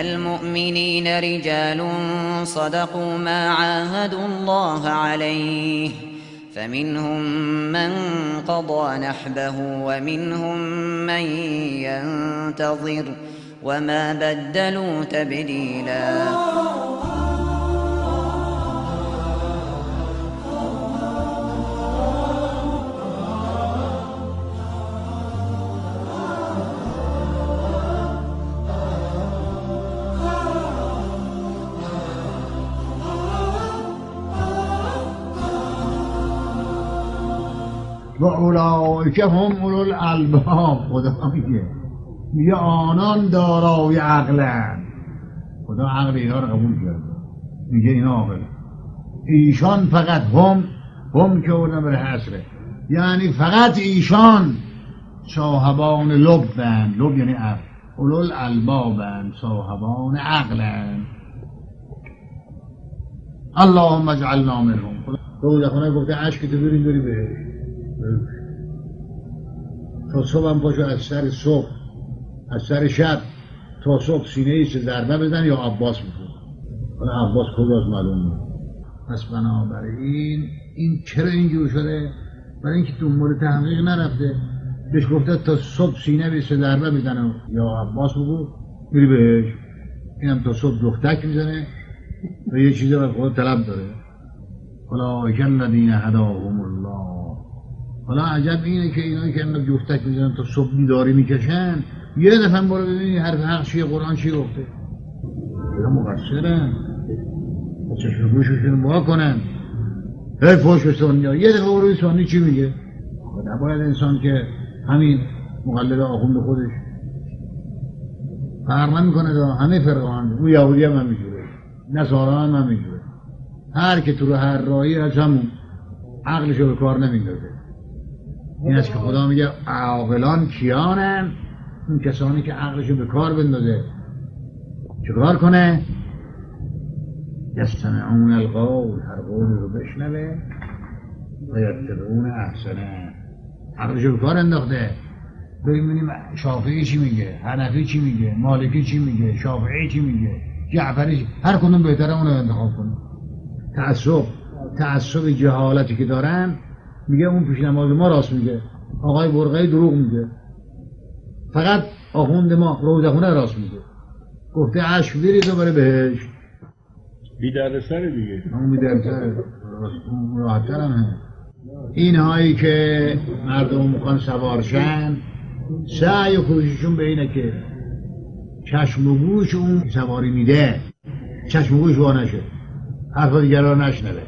المؤمنين رجال صدقوا ما عاهدوا الله عليه فمنهم من قضى نحبه ومنهم من ينتظر وما بدلوا تبديلا. و اولئک هم اولو الالباب. خدا میگه آنان دارای عقلند. خدا عقل اینا رو قبول کرده، میگه اینا عاقل. ایشان فقط هم که اونم بره حسره، یعنی فقط ایشان صاحبان لبند. لب یعنی عقل. اولو الالبابند، صاحبان عقلند. اللهم اجعلنا منهم. روزخونه گفته اشک تو بریم بری بهش. تا صبح هم پاشو از سر صبح، از سر شب تا صبح سینه ایش ضربه بزن یا عباس میکنه. حالا عباس کجاست معلوم نیست. پس بنابراین این چرا اینجور شده؟ برای اینکه تو مورد تحقیق نرفته. بهش گفته تا صبح سینه بیش ضربه بزنه یا عباس بگو میری بهش. اینم تا صبح دختک میزنه و یه چیزی برای خود طلب داره. اولئک الذین هداهم الله. حالا عجب اینه که اینایی که انقدر جفتک میزنن تا صبح بیداری میکشن، یه دفعه برو ببینی حرف حق چیه، قرآن چی گفته. اینا مقصرن، چشم گوششون وا کنن. هی فوش به سنی، یه دفعه برو سنی چی میگه. نباید انسان که همین مقلد آخوند خودش فرق نمیکنه، همه فرقان. اون یهودی هم همینجوره، نصارا هم همینجوره. هر که تو رو هر راهی از همون عقلشو به کار نمیندازه. این است که خدا میگه عاقلان کیانن؟ اون کسانی که عقلشو به کار بندازه. چیکار کنه؟ یستمعون القول، هر قول رو بشنوه و یتبعون احسنه. عقلشو به کار انداخته. ببینیم شافعی چی میگه، حنفی چی میگه، مالکی چی میگه، شافعی چی میگه، جعفری چی. هر کدوم بهتره اون رو انتخاب کنه. تعصب جهالتی که دارن، میگه اون پیش نماز ما راست میگه، آقای برقعی دروغ میگه، فقط آخوند ما روزخونه راست میگه. گفته عشق برید و بره بهش. بی دردسر دیگه. اون بی دردسر راحت‌تر هم. این هایی که مردم میخوان سوارشن، سعی و کوشششون به اینه که چشم و گوش اون سواری میده چشم و گوش وا نشه، حرف دیگر را نشنوه.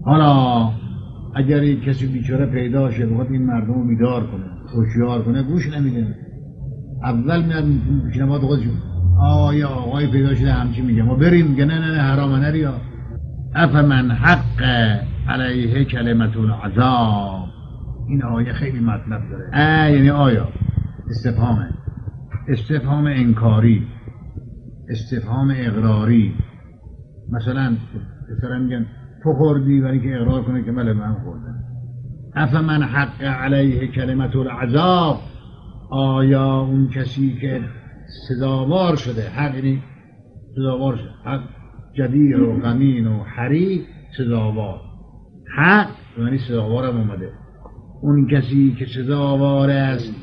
حالا اگر یک کسی بیچاره پیدا شه بخواد این مردم رو بیدار کنه، هوشیار کنه، گوش نمیده. اول میاد پیشنهاد خودشون، آیا آقای پیدا شده همچی میگه، ما بریم، میگه نه حرامه نریا. افمن حق علیه کلمت العذاب. این آیه خیلی مطلب داره. یعنی آیا استفهام انکاری، استفهام اقراری. مثلا میگن تو خوردی، ولی که اقرار کنه که بله من خوردم. افمن حق علیه کلمت العذاب. آیا اون کسی که سزاوار شده، حق یعنی سزاوار شده، حق جدیر و غمین و حری، سزاوار. حق یعنی سزاوار هم اومده. اون کسی که سزاوار است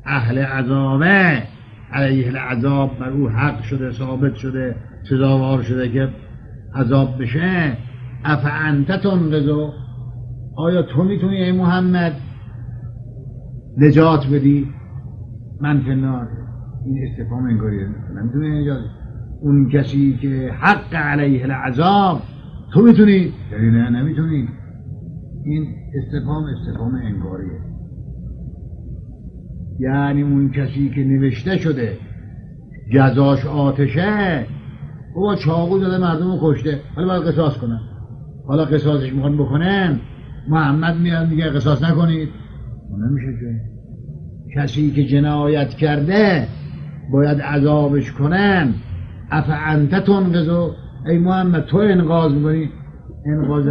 اهل عذابه، علیه العذاب، بر او حق شده، ثابت شده، سزاوار شده که عذاب بشه. افانت تنقذ. آیا تو میتونی ای محمد نجات بدی؟ من فنار. این استفهام انگاریه، نمیتونی نجات. اون کسی که حق علیه العذاب، تو میتونی؟ یعنی نه نمیتونی. این استفهام انگاریه. یعنی اون کسی که نوشته شده جزاش آتشه، او چاقو زده مردم رو کشته، حالا باید قصاص کنن. حالا قصاصش میخوان بکنن، محمد میاد میگه قصاص نکنید. نمیشه که. کسی که جنایت کرده باید عذابش کنن. افانت تنقذ. ای محمد تو انقاذ میکنی. انقاذ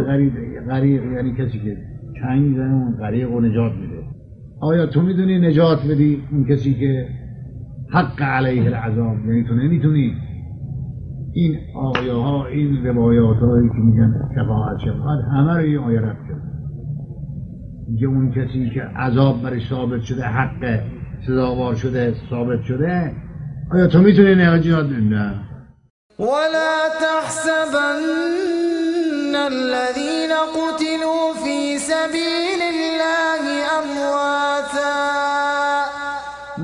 غریق یعنی کسی که چنگ میزنه اون غریق رو نجات میده. آیا تو میدونی نجات بدی اون کسی که حق علیه العذاب، یعنی تو نمیتونی این آیه ها، این روایات هایی که میگن شفاعت همه رو این آیه رد کرد. میگه اون کسی که عذاب برش ثابت شده، حق سزاوار شده، ثابت شده، آیا تو میتونی نجات بدی؟ نه. ولا تحسبن الذين قتلوا في سبيل الله أمواتا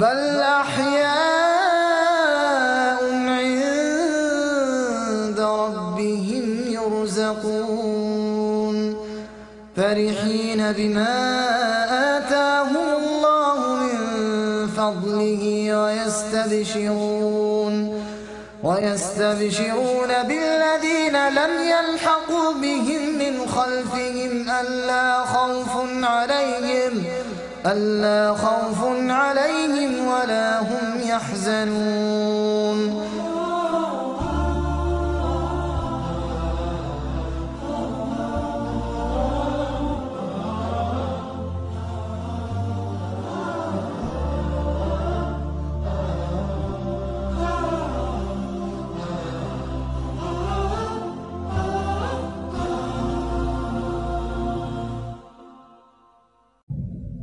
بل أحياء عند ربهم يرزقون فرحين بما آتاهم الله من فضله ويستبشرون بالذين لم يلحقوا بهم من خلفهم ألا خوف عليهم ولا هم يحزنون.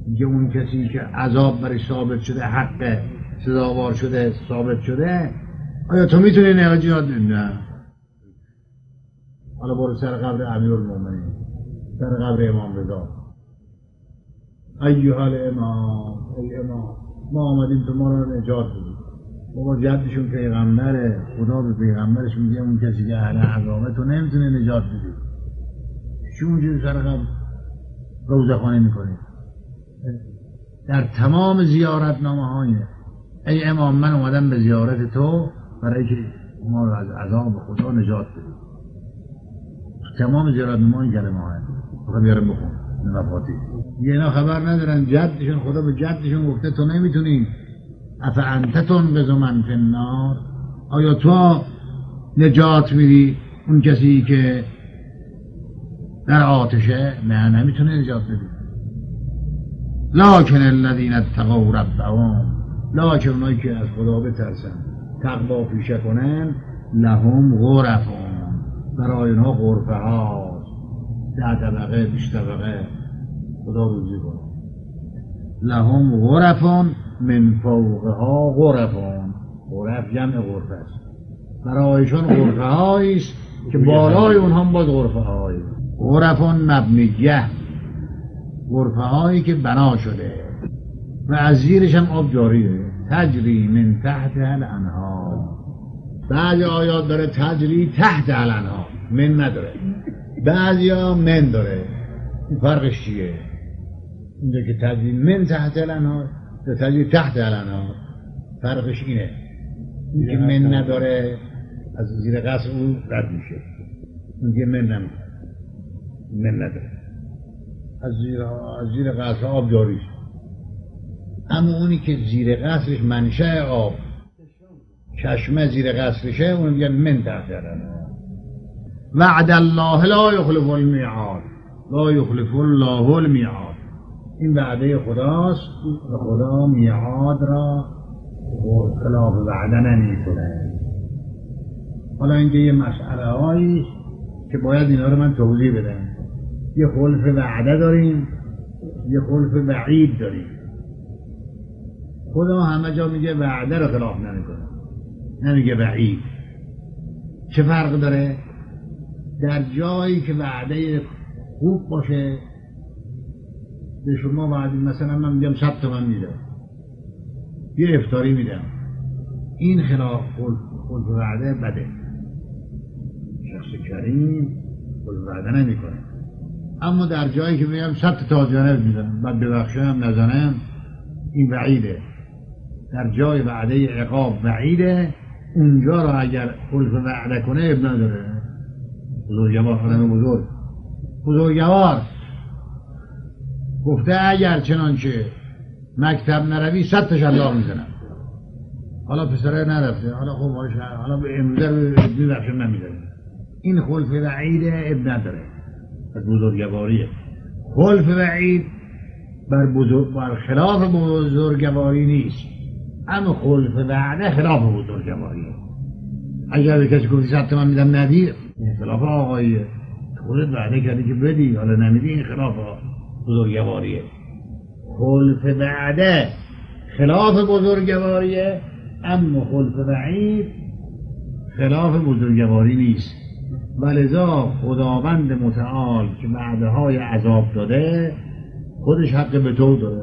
میگه اون کسی که عذاب برش ثابت شده، حق سزاوار شده، ثابت شده، آیا تو میتونی نجات بدی؟ نه. حالا برو سر قبر امیرالمومنین، سر قبر امام رضا. ایها الامام، ای امام، ما آمدیم تو ما رو نجات بدیم. بابا جدشون پیغمبره، خدا به پیغمبرش میگه اون کسی که اهل عذابه تو نمیتونه نجات بدی. چی اونجوری سر قبر روزخوانی میکنی؟ در تمام زیارتنامه های ای امام من اومدم به زیارت تو برای که ما رو از عذاب خدا نجات بدی. تمام زیارتنامه های کلمه های بخواه بیارم بخون نفاتی یه اینا خبر ندارن جدشون، خدا به جدشون گفته تو نمیتونی. افعنتتون بزو من فی النار، آیا تو نجات میدی اون کسی که در آتشه؟ نه، نمیتونه نجات بدی. لکن الذین اتقوا ربهم، لکن اونایی که از خدا بترسن، تقوا پیشه کنن، لهم غرفون، برای اونها غرفه هاست، 10 طبقه 20 طبقه، خدا روزی کنه. لهم غرفون من فوقها غرفون، غرف جمع غرفه است، برایشون غرفه هاییست که بالای اونها باز غرفه هایی. غرفون مبنیه، غرفه هایی که بنا شده و از زیرش هم آب جاریه. تجری من تحت الانهار، بعضی آیات داره تجری تحت الانهار، من نداره، بعضی ها من داره. فرقش چیه؟ اینجا که تجری من تحت الانهار، تجری تحت الانهار، فرقش اینه. این که من نداره از زیر قصر اون رد میشه، این که من نداره از زیر قصر آب جاری شد. اما اونی که زیر قصرش منشأ آب، چشمه زیر قصرشه، اون میگن من تحت الانهار. وعد الله لا یخلف المیعاد، لا یخلف الله المیعاد، این وعده خداست و خدا میعاد را خلاف وعده نمیکنه. حالا اینجا یه مسئله هایی که باید اینا رو من توضیح بدم. یه خلف وعده داریم، یه خلف وعید داریم. خدا همه جا میگه وعده رو خلاف نمیکنه، نمیگه وعید. چه فرق داره؟ در جایی که وعده خوب باشه به شما وعده، مثلا من میگم 100 تومن میدم، یه افطاری میدم، این خلاف خلف وعده بده. شخص کریم خلف وعده نمیکنه. اما در جایی که میگم 100 تا جانب میزنم بعد ببخشم نزنم، این وعیده. در جای وعده عقاب وعیده، اونجا را اگر خلف وعده کنه اب نداره. بزرگوار، آدم بزرگوار گفته اگر چنانچه مکتب نروی 100 تا شلاق میزنم. حالا پسره نرفته، حالا خب حالا به امروزه ببخشم نمیزنم. این خلف وعیده، اب نداره، از بزرگواریه. خلف وعید بر خلاف بزرگواری نیست، اما خلف وعده خلاف بزرگواریه. اگر به کسی گفتی 100 تومن میدم ندی، این خلاف آقاییه. خودت وعده کردی که بدی، حالا نمیدی، این خلاف بزرگواریه. خلف وعده خلاف بزرگواریه، اما خلف وعید خلاف بزرگواری نیست. ولذا خداوند متعال که وعده‌های عذاب داده خودش حق به تو داره.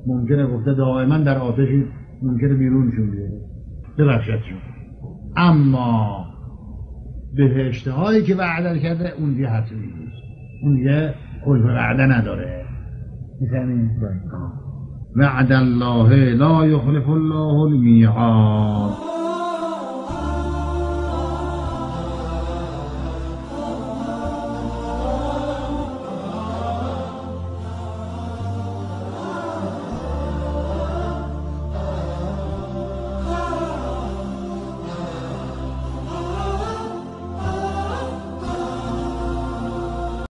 ممکنه گفته دائما در آتشی، ممکنه بیرونشون بیاره ببخشدشون، اما بهشتهایی که وعده کرده اون دیگه حتمی نیست، اون دیگه خلف وعده نداره. می‌فهمید؟ وعد الله لا یخلف الله المیعاد.